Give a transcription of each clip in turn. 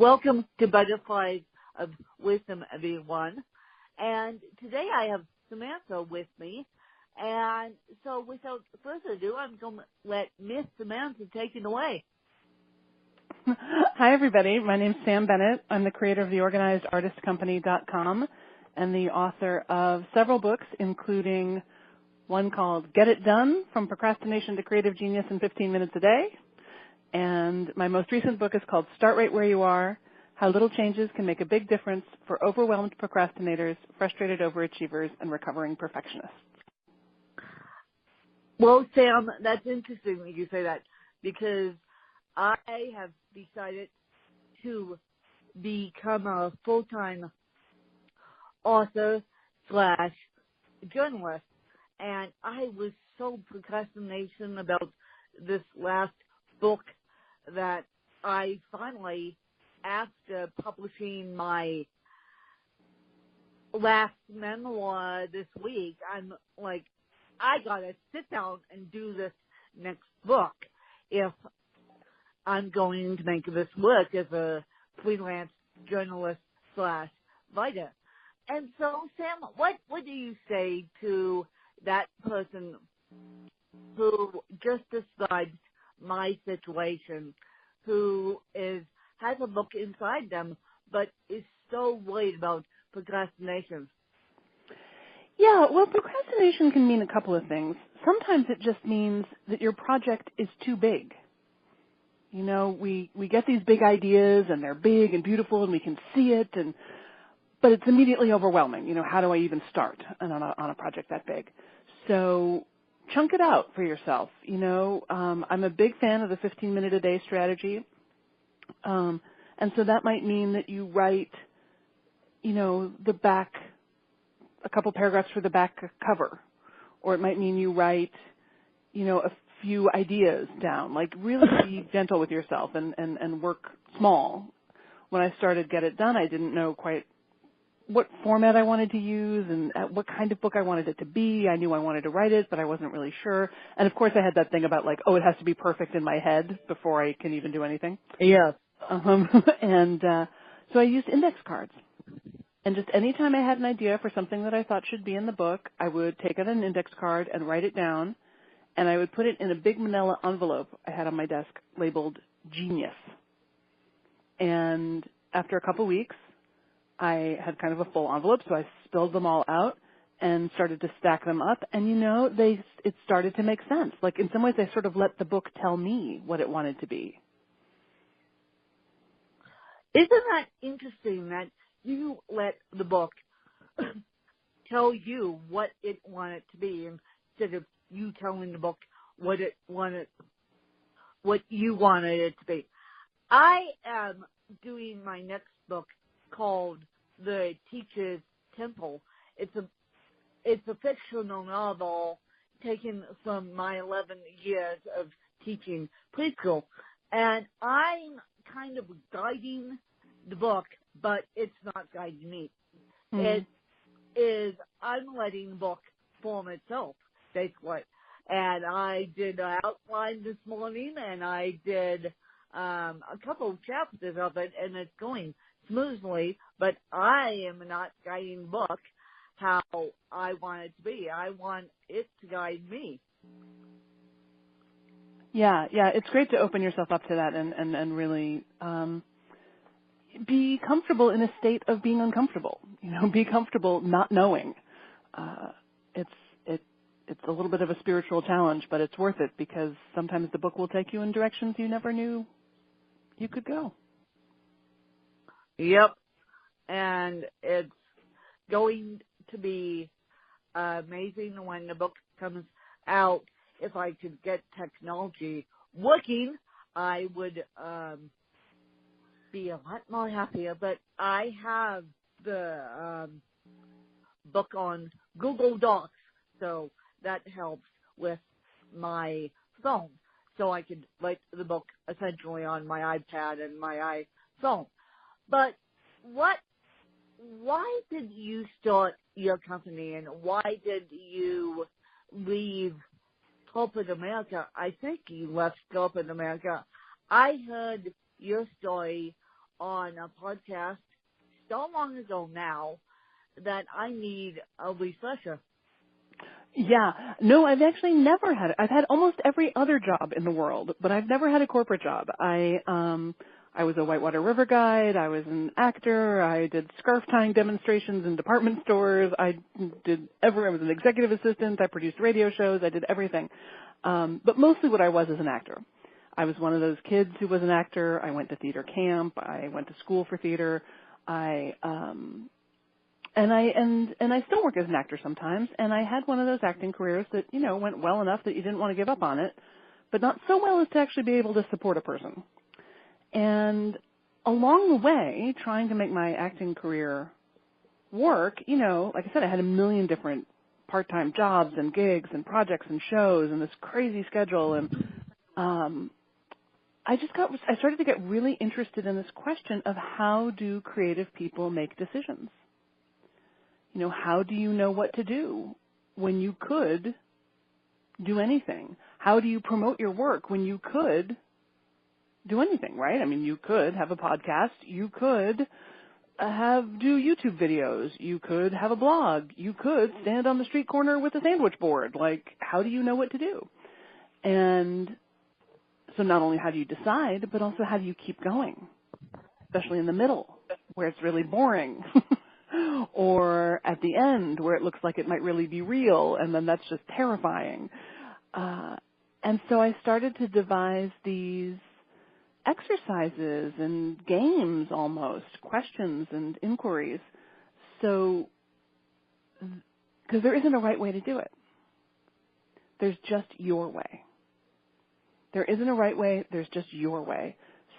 Welcome to Butterflies of Wisdom, everyone. And today I have Samantha with me. And so without further ado, I'm going to let Miss Samantha take it away. Hi, everybody. My name's Sam Bennett. I'm the creator of theorganizedartistcompany.com and the author of several books, including one called Get It Done, From Procrastination to Creative Genius in 15 Minutes a Day. And my most recent book is called Start Right Where You Are, How Little Changes Can Make a Big Difference for Overwhelmed Procrastinators, Frustrated Overachievers, and Recovering Perfectionists. Well, Sam, that's interesting that you say that, because I have decided to become a full-time author/journalist, and I was so procrastination about this last book that I finally, after publishing my last memoir this week, I'm like, I gotta sit down and do this next book if I'm going to make this work as a freelance journalist/writer. And so, Sam, what do you say to that person who just described my situation, who has a book inside them, but is so worried about procrastination? Yeah, well, procrastination can mean a couple of things. Sometimes it just means that your project is too big. You know, we get these big ideas, and they're big and beautiful, and we can see it, but it's immediately overwhelming. You know, how do I even start on a project that big? So chunk it out for yourself. You know, I'm a big fan of the 15-minute-a-day strategy, and so that might mean that you write, you know, a couple paragraphs for the back cover, or it might mean you write, you know, a few ideas down. Like, really be gentle with yourself and work small. When I started Get It Done, I didn't know quite what format I wanted to use and what kind of book I wanted it to be. I knew I wanted to write it, but I wasn't really sure. And of course I had that thing about like, oh, it has to be perfect in my head before I can even do anything. Yes. So I used index cards. And just any time I had an idea for something that I thought should be in the book, I would take out an index card and write it down, and I would put it in a big manila envelope I had on my desk labeled Genius. And after a couple weeks, I had kind of a full envelope, so I spilled them all out and started to stack them up. And, you know, it started to make sense. Like, in some ways, I sort of let the book tell me what it wanted to be. Isn't that interesting that you let the book tell you what it wanted to be instead of you telling the book what you wanted it to be? I am doing my next book called The Teacher's Temple. It's a fictional novel taken from my 11 years of teaching preschool, and I'm kind of guiding the book, but it's not guiding me. Mm-hmm. I'm letting the book form itself, basically. And I did an outline this morning, and I did a couple of chapters of it, and it's going smoothly, but I am not guiding the book how I want it to be. I want it to guide me. Yeah, it's great to open yourself up to that and really be comfortable in a state of being uncomfortable. You know, be comfortable not knowing. It's a little bit of a spiritual challenge, but it's worth it because sometimes the book will take you in directions you never knew you could go. Yep, and it's going to be amazing when the book comes out. If I could get technology working, I would be a lot more happier. But I have the book on Google Docs, so that helps with my phone. So I could write the book essentially on my iPad and my iPhone. But why did you start your company, and why did you leave corporate America? I think you left corporate America. I heard your story on a podcast so long ago now that I need a refresher. Yeah. No, I've actually never had it. I've had almost every other job in the world, but I've never had a corporate job. I was a whitewater river guide. I was an actor. I did scarf tying demonstrations in department stores. I was an executive assistant. I produced radio shows. I did everything. But mostly what I was is an actor. I was one of those kids who was an actor. I went to theater camp. I went to school for theater. And I still work as an actor sometimes, and I had one of those acting careers that, went well enough that you didn't want to give up on it, but not so well as to actually be able to support a person. And along the way, trying to make my acting career work, like I said, I had a million different part-time jobs and gigs and projects and shows and this crazy schedule, and I started to get really interested in this question of how do creative people make decisions? How do you know what to do when you could do anything? How do you promote your work when you could do anything, right? I mean, you could have a podcast. You could do YouTube videos. You could have a blog. You could stand on the street corner with a sandwich board. Like, how do you know what to do? And so not only how do you decide, but also how do you keep going, especially in the middle where it's really boring. Or at the end where it looks like it might really be real, and then that's just terrifying. And so I started to devise these exercises and games almost, questions and inquiries. So, because there isn't a right way to do it. There's just your way. There isn't a right way, there's just your way.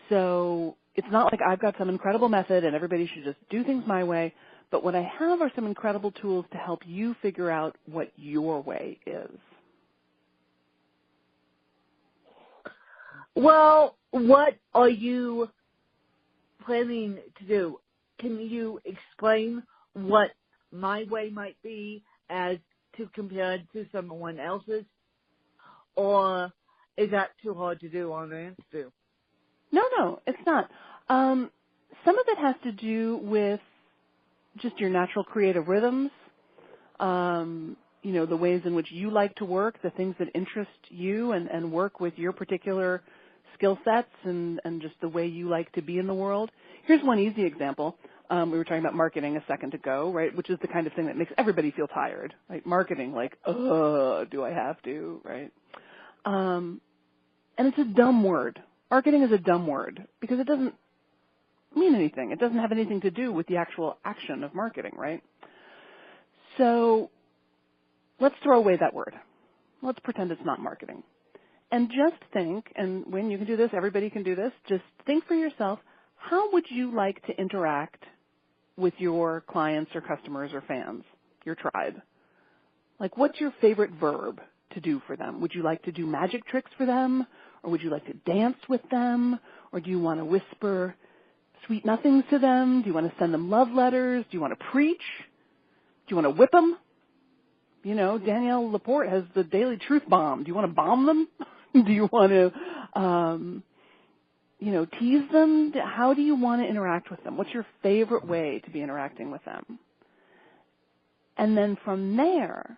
So it's not like I've got some incredible method and everybody should just do things my way. But what I have are some incredible tools to help you figure out what your way is. Well, what are you planning to do? Can you explain what my way might be as to compare to someone else's? Or is that too hard to do on an interview? No, it's not. Some of it has to do with just your natural creative rhythms, the ways in which you like to work, the things that interest you and work with your particular skill sets and just the way you like to be in the world. Here's one easy example. We were talking about marketing a second ago, right, which is the kind of thing that makes everybody feel tired, right? Marketing, like, do I have to, right? And it's a dumb word. Marketing is a dumb word because it doesn't mean anything. It doesn't have anything to do with the actual action of marketing, right? So let's throw away that word. Let's pretend it's not marketing. And just think, and when you can do this, everybody can do this, just think for yourself, how would you like to interact with your clients or customers or fans, your tribe? Like, what's your favorite verb to do for them? Would you like to do magic tricks for them? Or would you like to dance with them? Or do you want to whisper sweet nothings to them? Do you want to send them love letters? Do you want to preach? Do you want to whip them? Danielle Laporte has the Daily Truth Bomb. Do you want to bomb them? Do you want to, tease them? How do you want to interact with them? What's your favorite way to be interacting with them? And then from there,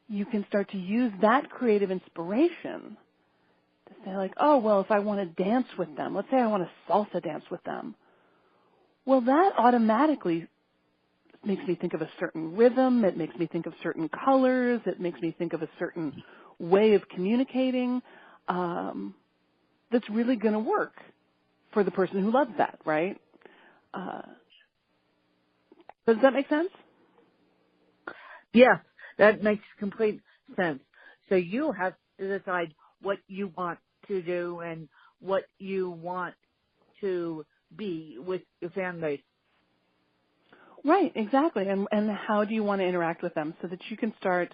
you can start to use that creative inspiration to say like, if I want to dance with them, let's say I want to salsa dance with them. Well, that automatically makes me think of a certain rhythm. It makes me think of certain colors. It makes me think of a certain way of communicating that's really going to work for the person who loves that, right? Does that make sense? Yes, that makes complete sense. So you have to decide what you want to do and what you want to be with your fan base. Right, exactly. And how do you want to interact with them so that you can start,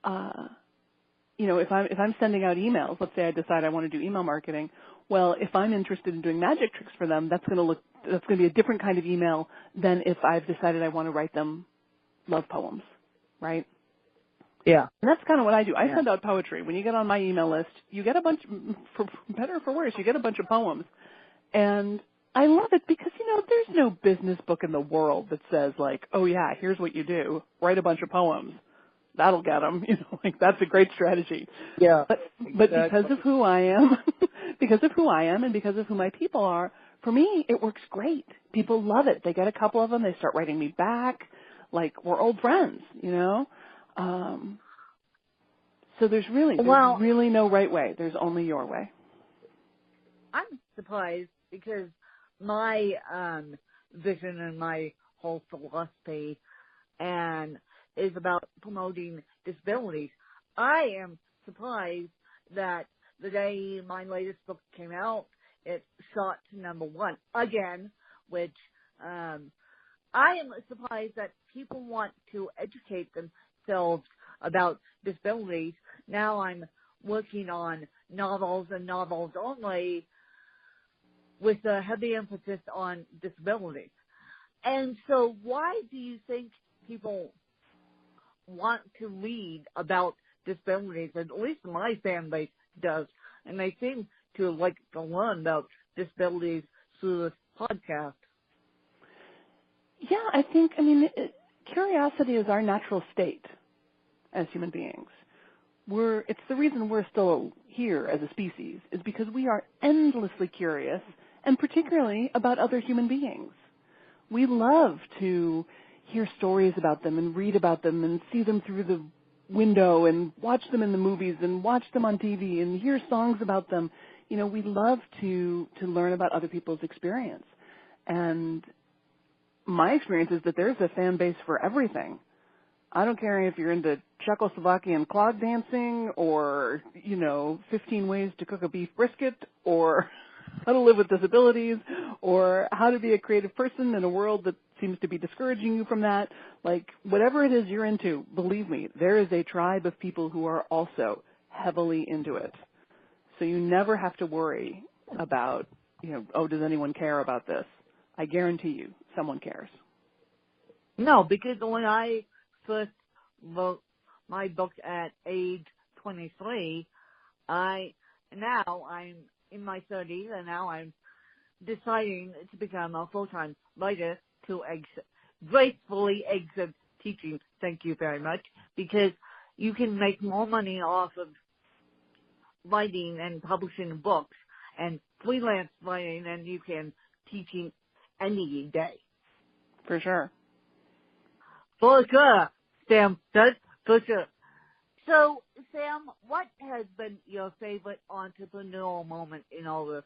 if I'm sending out emails, let's say I decide I want to do email marketing. Well, if I'm interested in doing magic tricks for them, that's going to be a different kind of email than if I've decided I want to write them love poems, right? Yeah. And that's kind of what I do. I send out poetry. When you get on my email list, you get a bunch, for better or for worse, you get a bunch of poems. And I love it because, there's no business book in the world that says like, oh yeah, here's what you do. Write a bunch of poems. That'll get them. That's a great strategy. Yeah, But exactly. because of who I am, and because of who my people are, for me, it works great. People love it. They get a couple of them. They start writing me back like we're old friends, So there's really no right way. There's only your way. I'm surprised because my vision and my whole philosophy and is about promoting disabilities. I am surprised that the day my latest book came out, it shot to #1 again, which I am surprised that people want to educate themselves about disabilities. Now I'm working on novels and novels only with a heavy emphasis on disabilities. And so why do you think people want to read about disabilities? At least my fan base does. And they seem to like to learn about disabilities through this podcast. Yeah, curiosity is our natural state as human beings. It's the reason we're still here as a species is because we are endlessly curious, and particularly about other human beings. We love to hear stories about them and read about them and see them through the window and watch them in the movies and watch them on TV and hear songs about them. We love to learn about other people's experience. And my experience is that there's a fan base for everything. I don't care if you're into Czechoslovakian clog dancing or, 15 ways to cook a beef brisket or how to live with disabilities or how to be a creative person in a world that seems to be discouraging you from that. Like, whatever it is you're into, believe me, there is a tribe of people who are also heavily into it. So you never have to worry about, does anyone care about this? I guarantee you, someone cares. No, because when I first wrote my book at age 23, now I'm in my 30s, and now I'm deciding to become a full-time writer to gracefully exit teaching. Thank you very much, because you can make more money off of writing and publishing books and freelance writing than you can teaching any day. For sure. For sure, Sam. That's for sure. So, Sam, what has been your favorite entrepreneurial moment in all this?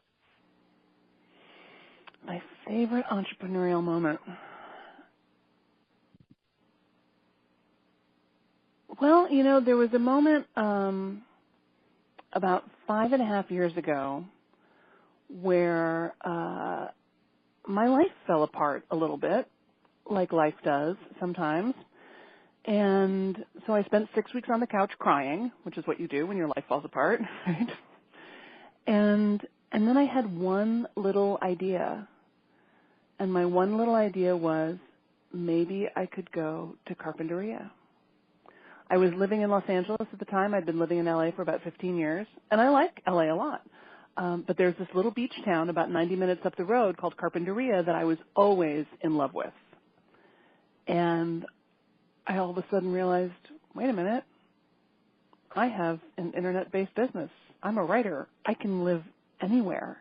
My favorite entrepreneurial moment. Well, there was a moment about 5.5 years ago where my life fell apart a little bit, like life does sometimes. And so I spent 6 weeks on the couch crying, which is what you do when your life falls apart, right? And then I had one little idea. And my one little idea was maybe I could go to Carpinteria. I was living in Los Angeles at the time. I'd been living in LA for about 15 years, and I like LA a lot. But there's this little beach town about 90 minutes up the road called Carpinteria that I was always in love with. And I all of a sudden realized, wait a minute, I have an internet-based business. I'm a writer. I can live anywhere.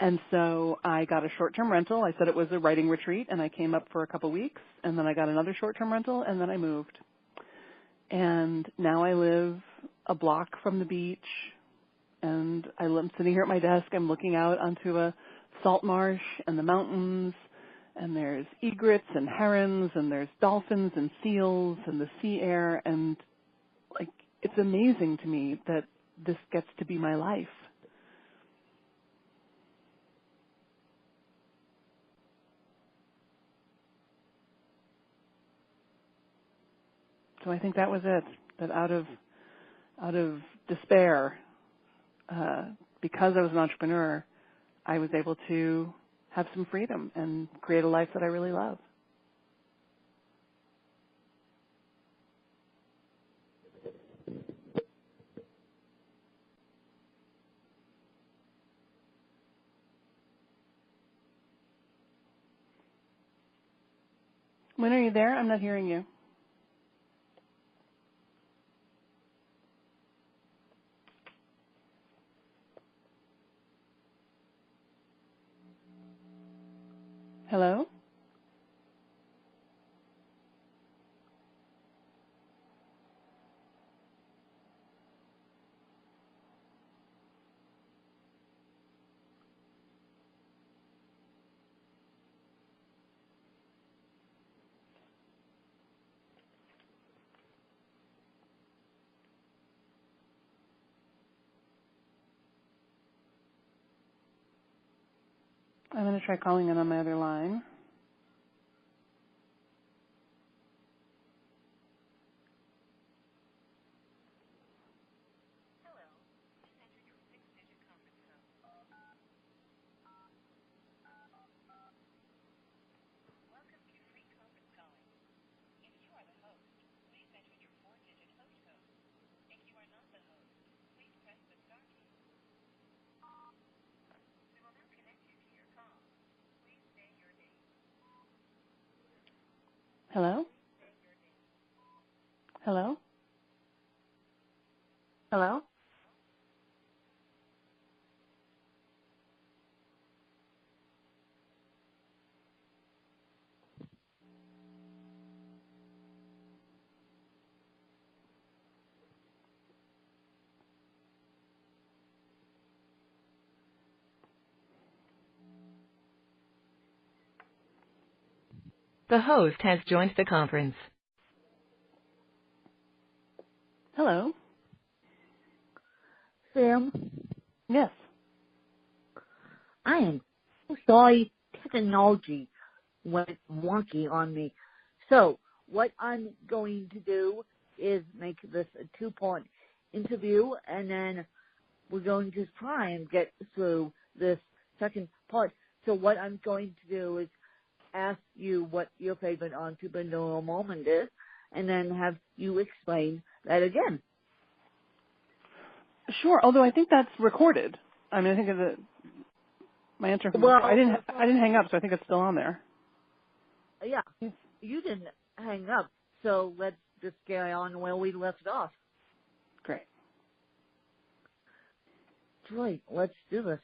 And so I got a short-term rental. I said it was a writing retreat, and I came up for a couple weeks, and then I got another short-term rental, and then I moved. And now I live a block from the beach, and I'm sitting here at my desk. I'm looking out onto a salt marsh and the mountains, and there's egrets and herons, and there's dolphins and seals and the sea air, and it's amazing to me that this gets to be my life. So I think that was it. That out of despair, because I was an entrepreneur, I was able to have some freedom and create a life that I really love. When are you there? I'm not hearing you. Hello? I'm going to try calling in on my other line. Hello? Hello? Hello? The host has joined the conference. Hello? Sam, Yes. I am so sorry technology went wonky on me. So what I'm going to do is make this a 2-part interview, and then we're going to try and get through this second part. So what I'm going to do is ask you what your favorite entrepreneurial moment is, and then have you explain that again. Sure, although I think that's recorded. I mean, I think my answer from Well, I didn't hang up, so I think it's still on there. yeah, you didn't hang up, so let's just carry on where we left off. Great. Great, let's do this.